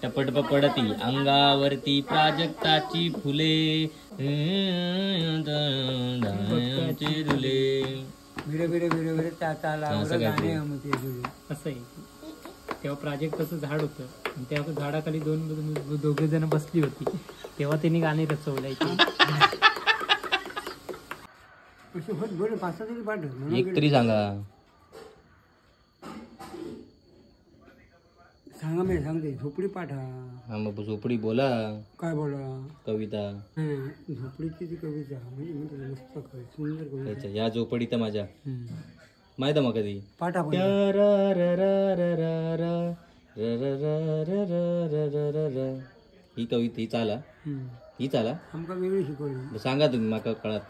टपटप पडती अंगावरती प्राजक्ताची फुले चिरुले बिरे बिरे बिरे बिरे ताला असं काय ते? असं आहे. तेव्हा प्राजक्ताचं झाड होतं आणि त्या झाडाखाली दोघे जण बसली होती. तेव्हा त्यांनी गाणे रचवलायचे. एक तरी सांगा. सांगा मी सांगते झोपडी पाठा. हा मग झोपडी बोला. काय बोला? कविता. झोपडीची ती कविता म्हणजे मस्त सुंदर कविता. या झोपडी तर माझ्या माहित मग कधी पाठा ही कविता ही चाला ही चाला आमका वेगळी शिकवली. सांगा तुम्ही माका काळात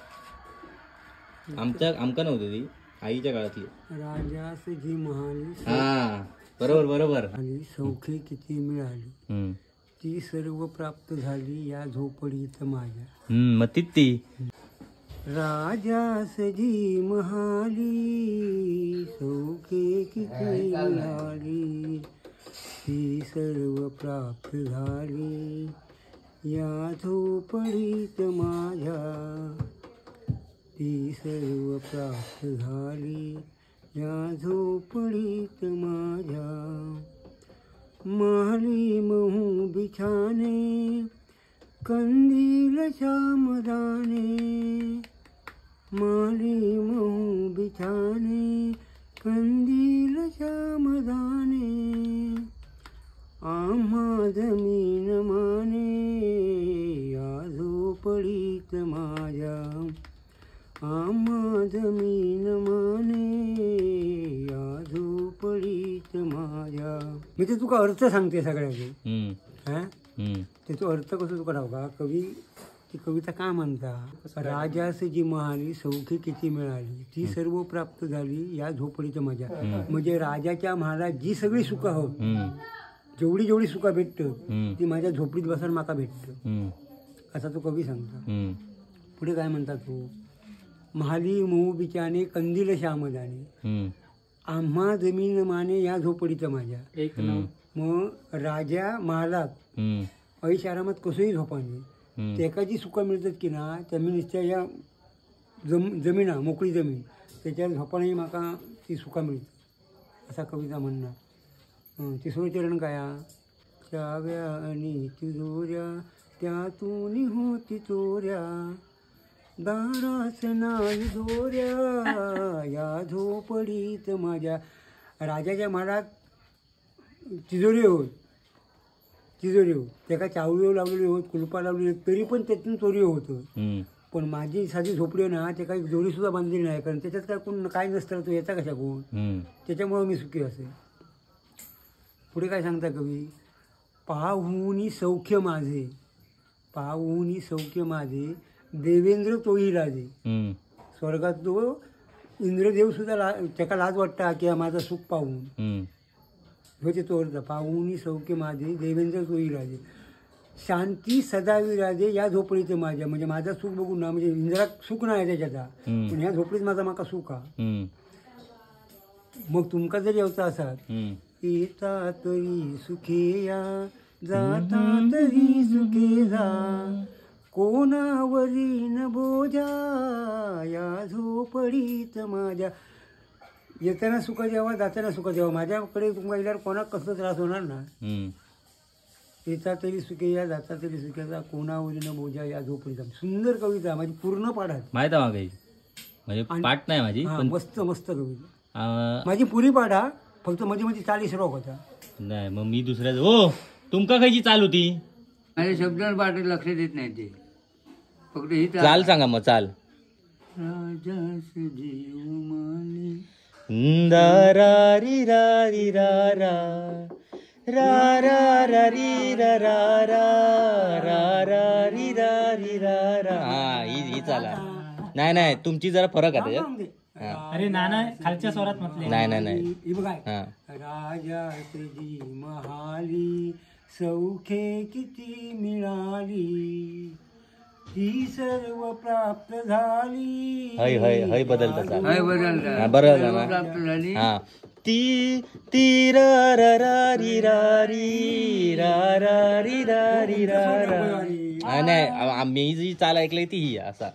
आमका नव्हती ती आईच्या काळातली. राजास जी महाली हा बरोबर बरोबर. आणि सौखे किती मिळाली ती सर्व प्राप्त झाली या झोपडीत माझ्या. मग ती राजास जी महाली सौखे किती मिळाली ती सर्व प्राप्त झाली या झोपडीत माझ्या. ती सर्व प्राप्त झाली या झोपडीत माझ्या. महाली महू बिछाने कंदील श्यामदाने. माली महू बिछाने कंदील श्यामदाने. आम्हा जमीन माने या झोपडीत माझ्या. आम्हा जमीन माने या झोपडीत माझ्या. मी ते तुका अर्थ सांगते सगळ्याचे. त्याचा अर्थ कसं तुका राव का कवी ती कविता का म्हणता. राजास जी महाली सौखी किती मिळाली ती सर्व प्राप्त झाली या झोपडीत माझ्या. म्हणजे राजाच्या महालात जी सगळी सुख हो जेवढी जेवढी सुखा भेटत ती माझ्या झोपडीत बसून माका भेटत असा तो कवी सांगता. पुढे काय म्हणता तू. महाली मोह बिचाने कंदील श्यामदाने. आम्हा जमीन माने या झोपडीत माझ्या. मग राजा महालात ऐश आरामात कसंही झोपाने त्याका जी सुख मिळतात की ना त्या या जमिना मोकळी जमीन त्याच्यावर झोपाने माका ती सुखा मिळतात असा कविता म्हणणं. तिसरं चरण काय. चाव्या आणि तिजोऱ्या त्यातून होती चोऱ्या दारास नाही दोऱ्या या झोपडीत माझ्या. राजाच्या महालात तिजोरी होत त्याका चावळी लावलेली होत कुलपा लावलेली होत तरी पण त्यातून चोरी होतं. पण माझी साधी झोपडी ना ते काही जोडी सुद्धा बांधलेली नाही कारण त्याच्यात काय कोण काय नसतं तो याचा कशा कोण त्याच्यामुळं मी सुखी असे. पुढे काय सांगता कवी. पाहुनी सौख्य माझे पाहुनी सौख्य माझे देवेंद्र तोही राजे. स्वर्गात तो इंद्रदेव सुद्धा त्याला लाज वाटता की माझं सुख पाहून होते तो अर्थ. पाहुनी सौख्य माझे देवेंद्र तोही राजे. शांती सदा विराजे या झोपडीत माझ्या. म्हणजे माझं सुख बघून ना म्हणजे इंद्रात सुख नाही त्याच्यात पण ह्या झोपडीत माझा माका सुख हा. मग तुमका जरी येवचा असात येता तरी सुखे या जाता तरी सुखे जा कोणावरी न बोजा या झोपडीत माझ्या. येताना सुख द्यावा जाताना सुख द्यावा. माझ्याकडे तुम्हाला गेल्यावर कोणाक कसला त्रास होणार ना. येता तरी सुखे या जाता तरी सुखेचा कोणावरी न बोजा या झोपडीत. सुंदर कविता माझी पूर्ण पाठात माहित आहे मागे म्हणजे पाठ नाही माझी मस्त मस्त कविता माझी पुरी पाठा फक्त मध्ये मध्ये 40 रोग होता. नाही मग मी दुसऱ्या हो तुमका खायची चाल होती माझ्या शब्दांवर पाठ लक्ष देत नाही ते फक्त ही चाल सांगा मग चाल. राजास जीव माने रा री रा री रा रा रा रा रा री रा रा रा रा रा री रा री रा रा. हा ही चाला. नाही नाही तुमची जरा फरक आहे त्याच्यात. अरे नाना खालच्या स्वरात म्हटले. नाही नाही नाही ही बघा. राजा जी महाली सौखे किती मिळाली ही सर्व प्राप्त झाली. हय हय हय बदलता चाल. हय बदलता. हा, बरं झालं सर्व ना. प्राप्त झाली. हा ती ती रा रा रा री रा री रा रा री रा री रा रा. हा, नाही आम्ही जी चाल ऐकली ती ही असा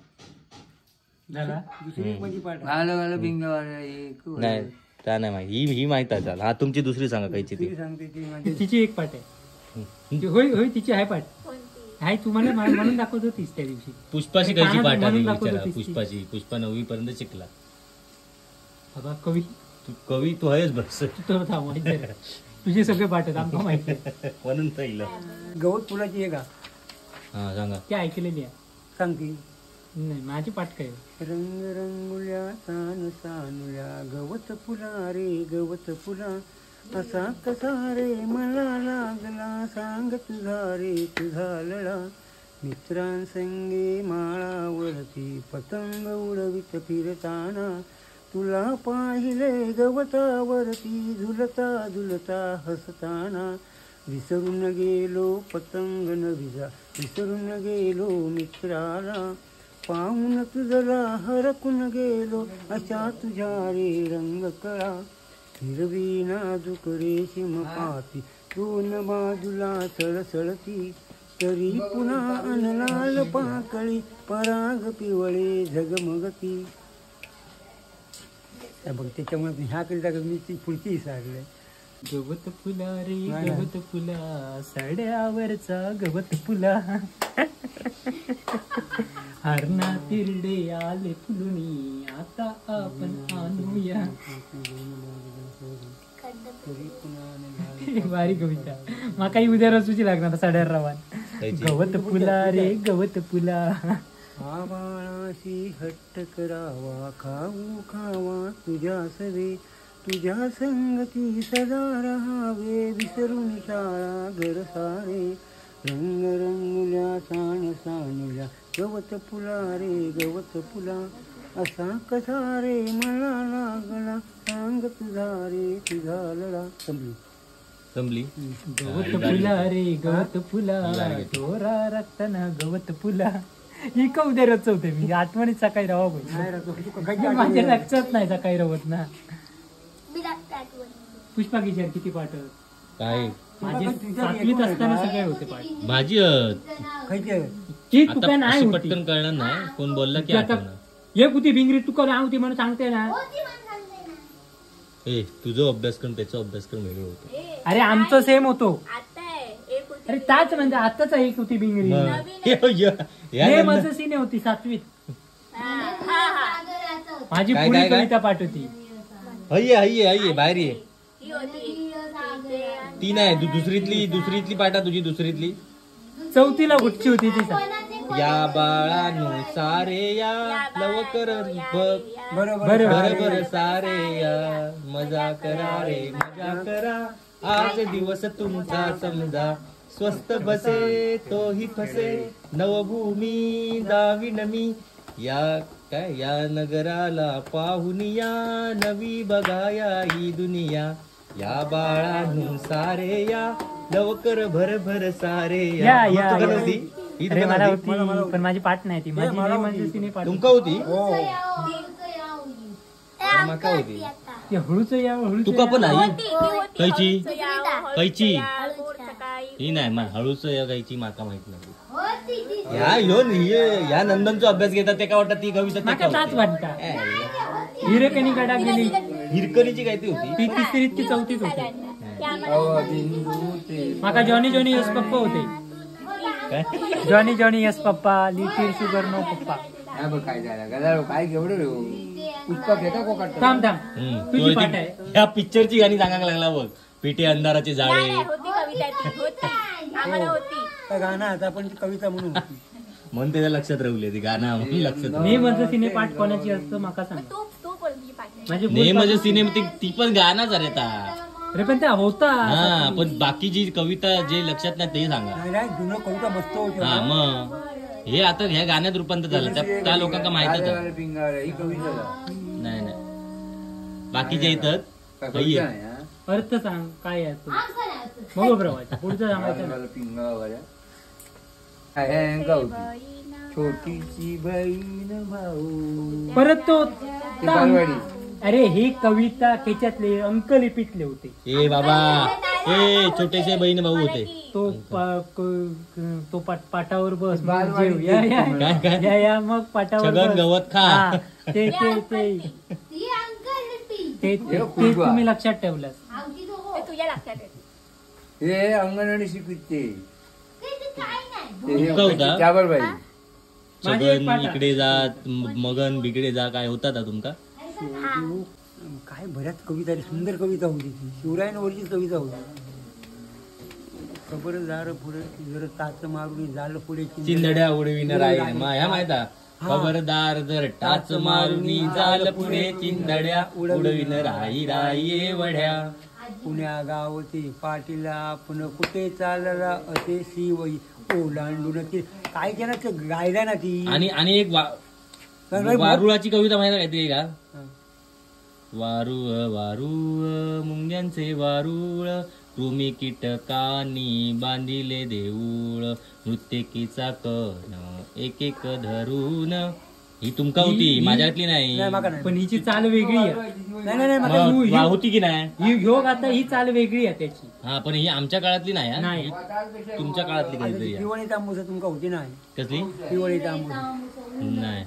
झाला दुसरी कोणती पाठ आलं आलं बिंग एक नाही त्या नाही माहिती ही माहित आहे चाल. हा तुमची दुसरी सांगा कायची ती. ती सांगते ती माझी तिची एक पाठ आहे होय होय तिची आहे पाठ आहे तुम्हाला म्हणून दाखवत होतीस त्या दिवशी पुष्पाची कायची पाठ आली म्हणून दाखवत विचारा. होतीस ती. पुष्पा 9वी पर्यंत शिकला. बाबा कवी तू कवी तू आहेस बस तो थांब तुझे सगळे पाठ आहेत आमका माहिती आहे. म्हणून तर गवत फुलाची आहे का हा सांगा. ती ऐकलेली आहे सांगते. नाही माझी पाठ काय रंग रंगुल्या सान सानुल्या गवत फुला रे गवत फुला असा कसा रे मला लागला सांग तुझा रे तुझा लळा मित्रांसंगे माळावरती पतंग उडवित फिरताना तुला पाहिले गवतावरती झुलता झुलता हसताना विसरून गेलो पतंग न विजा विसरून गेलो मित्राला पाहून तुझला हरकून गेलो अशा तुझ्या रे रंग कळा हिरवी नाजूक रेशीम पाती दोन बाजूला सळसळती तरी पुन्हा अनलाल पाकळी पराग पिवळे झगमगती. बघ त्याच्यामुळे ह्या करिता मी ती पुढची विसरले. गवत फुला रे गवत फुला साड्यावरचा गवत फुला हरणा तिरडे आले फुलुनी आता आपण आणूया. भारी कविता माका उद्या रचूची लागणार साड्यावर रवान. गवत फुला रे गवत फुला आबाळाशी हट्ट करावा खाऊ खावा तुझ्या सवे तुझ्या संगती सदा रहावे विसरून शाळा घर सारे रंग रंगुल्या सान सानुल्या गवत फुला रे गवत फुला असा कसा रे मला लागला सांग तुझा रे तुझा लढा. संपली गवत फुला रे गवत फुला चोरा रक्तना गवत फुला. ही का उद्या रचवते मी आठवणीत सकाळी राहा माझ्या लक्षात नाही सकाळी रवत ना. पुष्पा विचार किती पाठ काय माझे 7वीत असताना सगळे होते पाठ. माझी की तू काय नाही अशी होती पटकन कळणार नाही कोण बोलला की आता आठवणार. ये कुठे भिंगरी तू का होती म्हणून सांगते ना. ए तुझा अभ्यासक्रम त्याचा अभ्यासक्रम वेगळं होतो. अरे आमचं सेम होतो. अरे त्याच म्हणजे आताच एक होती भिंगरी हे माझं सीने होती 7वीत. माझी काय, पुढी काय, काय? कविता पाठ होती. हये बाहेर ये. ती नाही दुसरीतली पाठा तुझी दुसरीतली. 4थीला कुठची होती ती सांग. या बाळानो सारे या लवकर बघ बरोबर बरोबर सारे या मजा करा रे मजा करा आज दिवस तुमचा समजा स्वस्त बसे तोही फसे नवभूमी दाविन मी या काय या नगराला पाहून या नवी बघाया ही दुनिया या बाळांनो सारे या लवकर भर भर सारे या, मग या, तुका या. नव्हती? ही अरे तुका मला नव्हती? होती पण माझी पाठ नाही ती माझी मला हे म्हणजे होती. सिने पाठ तुमका होती हो माका होती ते हळूच या हळूच तुका पण या. आई कैची कैची ही नाही हळूच या गायची माका माहित नाही. या नंदनचा अभ्यास घेतात ते काय वाटत ती कविता माका ताच वाटता हिरकणी कडा गेली हिरकणीची काय ती होती ती तिसरीत की 4थीत होती. माका जॉनी जॉनी यस पप्पा होते. काय Johnny Johnny yes papa little sugar no पप्पा. काय झालं गदारो काय केवढं रे पुष्पा घेता को काढता थांब थांब हम्म. तुझी पाठ आहे. ह्या पिक्चरची गाणी सांगायला लागला बघ. पेटे अंधाराचे जाळे काय गाणं आता आपण ती कविता म्हणून होती. म्हणून त्याच्या लक्षात राहूले ती गाणं म्हणून लक्षात मी माझं सिने पाठ कोणाची असतं माका सांग. माझे नाही म्हणजे सिनेमा ती पण गाणंच अरे ता. अरे पण ते होता हा पण बाकीची कविता जे लक्षात नाही ते सांगा. नाही नाही जुनं कविता मस्त होती. हा मग हे आता ह्या गाण्यात रूपांतर झालं त्या लोकांना माहितच आहे. ही कविता नाही नाही बाकीच्या येतात हय्ये. अर्थ सांग काय आहे तो बघू प्रवास पुढचं सांगायचं ना. पिंगा होती छोटीची बहीण भाऊ परत तो ते बालवाडी. अरे ही कविता त्याच्यातले अंकलिपीतले होते. ए बाबा, ए छोटेसे बहीण भाऊ होते. तो पाटावर बस मग बालवाडी जेव. या, या. काय काय या या मग पाटावर छगन बस. गवत खा. हा, ते तुम्ही लक्षात ठेवलं. तुझ्या लक्षात आहे. हे अंगणवाडी शिकविते तुमका होता? त्यावर बाई माझी एक छगन पाटा. इकडे जा, मगन बिकडे जा, काय होता का तुमका? काय बऱ्याच कविता रे, सुंदर कविता होती ती. शिवरायांवरची कविता होती. खबरदार पुढे जर टाच मारून झालं पुढे चिंधड्या उडविन राई माया माहिता. खबरदार जर टाच मारून जाल पुढे चिंधड्या उडविन राई राई वड्या. पुण्या गावते पाटीला आपण कुठे चालला असे शिवई ओलांडून ती काय केलं ते गायला ना ती. आणि एक वारुळाची कविता माहिती आहे काहीतरी का? वारुळ वारुळ मुंग्यांचे वारुळ कृमी कीटकांनी बांधिले देऊळ नृत्यकीचा कण एक एक धरून. ही तुमका होती, माझ्यातली नाही. नाही माका नाही. पण हिची चाल वेगळी आहे. नाही नाही माका मग होती की नाही? ह्यो आता ही चाल वेगळी आहे त्याची. हा, पण ही आमच्या काळातली नाही हा. नाही. ही तुमच्या काळातली काहीतरी आहे. पिवळी तांबूस तुमका होती नाही. कसली? पिवळी तांबूस नाही,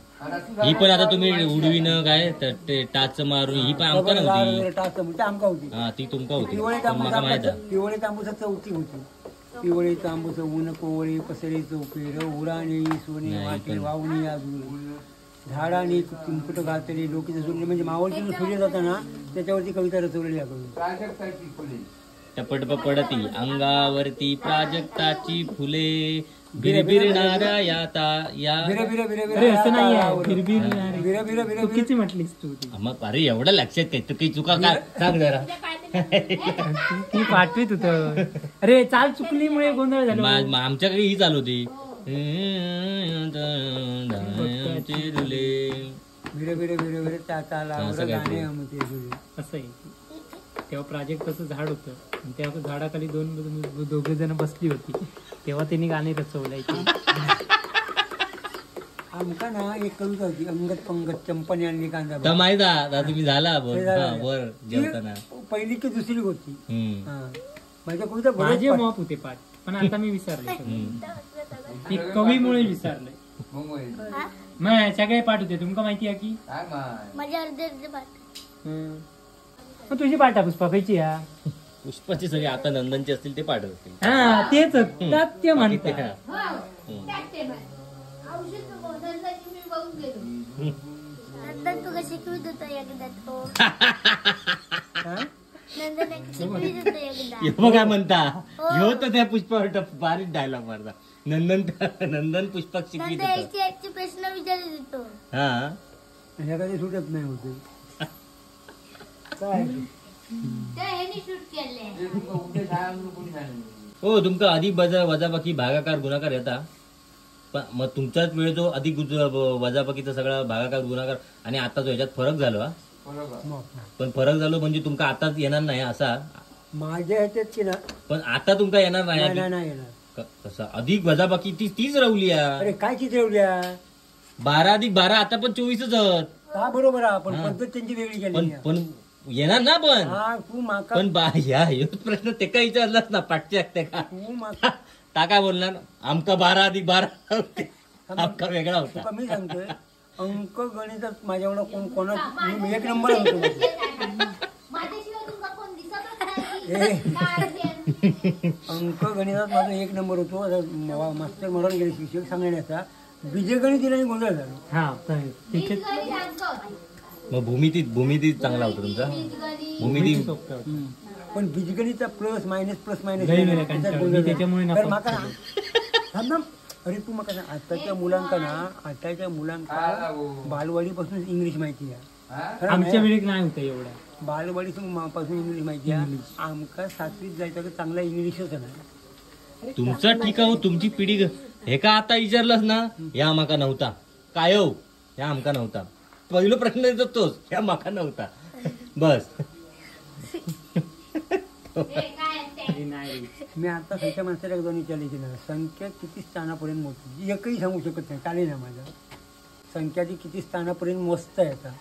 ही पण आता तुम्ही उडवीन काय ते टाच मारून, ही पण आमका नव्हती. टाच आमका होती. हा, ती तुमका होती. पिवळे पण माका माहित आहे. पिवळे तांबूस चौथी होती. पिवळे तांबूस ऊन कोवळे पसरे चौपेर उडाणे सोने नाही, वाटे पण- वावणी आजूळ झाडाने कुंकुट घातले डोकीचं सोडले म्हणजे मावळची सूर्य जाता ना त्याच्यावरती कविता रचवलेली आहे कवी. टपटपडती अंगावरती प्राजक्ताची फुले बिरबिरणाऱ्या या बिरे बिरे बिरे अरे असं नाही आहे. बिरे फिरबीर बिरे बिरे बिरे बिरे चुकीची म्हटलीस तू ती. मग अरे एवढं लक्षात काय तू काही चुका काय सांग जरा. ती पाठवीत होत. अरे चाल चुकलीमुळे गोंधळ झाला. आमच्याकडे ही चालू होती. चिरुले. बिरे बिरे बिरे बिरे ताला असं काय ते. गाणे आमचे तुझे. असं आहे. तेव्हा प्राजक्ताचं झाड होतं आणि त्या झाडाखाली दोघे जण बसली होती. तेव्हा त्यांनी गाणे रचवलायचे. आमका ना एक कविता होती अंगत पंगत चंपने आणली कांदा तर माहित आता तुम्ही झाला वर जेवताना. पहिली की दुसरी होती. हम्म. हा. माझ्या कविता बऱ्याच माझे पाठ- मॉप होते पाठ, पण आता मी विसरले. हम्म. ते कवीमुळे विसरले. मग सगळे पाठ होते. तुमका माहिती आहे की माझ्या अर्धे पाठ. मग तुझी पाठ आहे पुष्पा खायची या. पुष्पाचे सगळे आता नंदनचे असतील ते पाठवत असतील. हा तेच ते म्हणतात. नंतर तुला शिकवित होता एकदा तो. नंतर शिकवित होता एकदा. ह्यो काय म्हणता, ह्यो तर त्या पुष्पावर बारीक डायलॉग मारता. नंदन पुष्पक शिकवीत नंतर होतं. याचे प्रश्न विचारत होतो. हा, ह्या काही सुटत नाही होते काय त्या ह्याने शूट केले. हो तुमका अधिक वजाबाकी भागाकार गुणाकार येता. पण मग तुमचाच वेळ जो अधिक वजाबाकीचा सगळा भागाकार गुणाकार आणि आता जो ह्याच्यात फरक झालो हा. पण फरक झालो म्हणजे तुमका आताच येणार नाही असा. माझ्या ह्याच्यात की ना पण आता तुमका येणार नाही नाही नाही नाही येणार. कसं अधिक वजाबाकी तीच राहुली अरे काय चित्रवल्या 12+12 आता पण 24च. हा बरोबर आहे पण हा. पद्धत त्यांची वेगळी पण केली आहे. पण येणार ना पण. हा तू माका पण ह्योच प्रश्न ते काय विचारलाच ना पाठच्या ते का तू माका ता काय बोलणार आमका 12+12 होते. आमका वेगळा होता. तुका मी सांगतोय अंक गणितात माझ्याकडं कोणा मी एक नंबर होतो माझ्याशिवाय तुला कोण दिसतच नाही. अंक गणितात माझा एक नंबर होतो. आता मास्टर म्हणून गेले शिक्षक सांगण्याचा बीजगणित दिल्याने गोंधळ झाला. हा तर तिथे मग भूमितीत चांगला होता तुमचा. भूमिती सोपं होतं. पण बीजगणितचा प्लस मायनस वेगवेगळ्या कंटाळा. मी त्याच्यामुळे नको. अरे तू मग सांग आताच्या मुलांका बालवाडीपासून इंग्लिश माहिती आहे. आमच्या वेळेत नाही होतं एवढं. बालवाडी पासून इंग्लिश माहिती आहे. आमका 7वीत जायचं तर चांगला इंग्लिशच नाही. तुमचा ठीक आहे हो, तुमची पिढी हे का आता विचारलंच ना या आमका नव्हता काय हो या आमका नव्हता. पहिला प्रश्न येतो तोच या माका नव्हता बस. अरे नाही रे. मी आता खायच्या माणसाला एकदा विचारले की ना संख्या किती स्थानापर्यंत मोजते एकही सांगू शकत नाही चालेल ना माझं संख्या ती किती स्थानापर्यंत मोजता येतात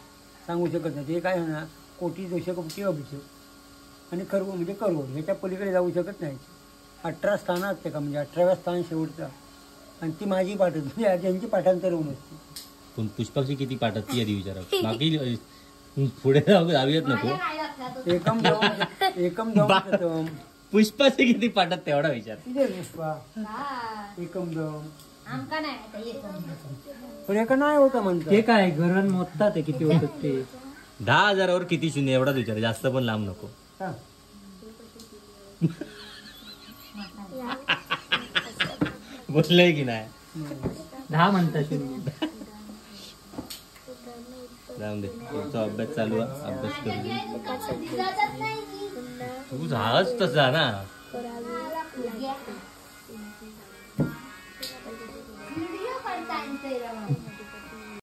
सांगू शकत नाही ते काय आहे ना कोटी दोषकोटी अभिषेक आणि करोड म्हणजे करोड ह्याच्या पलीकडे जाऊ शकत नाही 18 स्थानं असते का म्हणजे 18व्या स्थान शेवटचा आणि ती माझी पाठ होती म्हणजे ज्यांची पाठांतर होऊन असते पण पुष्पाची किती पाठ ती आधी विचारा बाकी पुढे जाऊयात नको एकम दम पुष्पाचे किती पाठात तेवढा विचार पुष्पा एकम दम आमका नाही आता येतो. पण एका नाही होता म्हणतो ते काय घरण मोजतात ते किती होतात ते 10,000 किती शून्य एवढाच विचार जास्त पण लांब नको हा. बोललंय की नाही 10 म्हणतात शून्य. जाऊन दे तुमचा अभ्यास चालू आहे अभ्यास करू जातात नाही की. तू झाच तसा ना व्हिडिओ काढता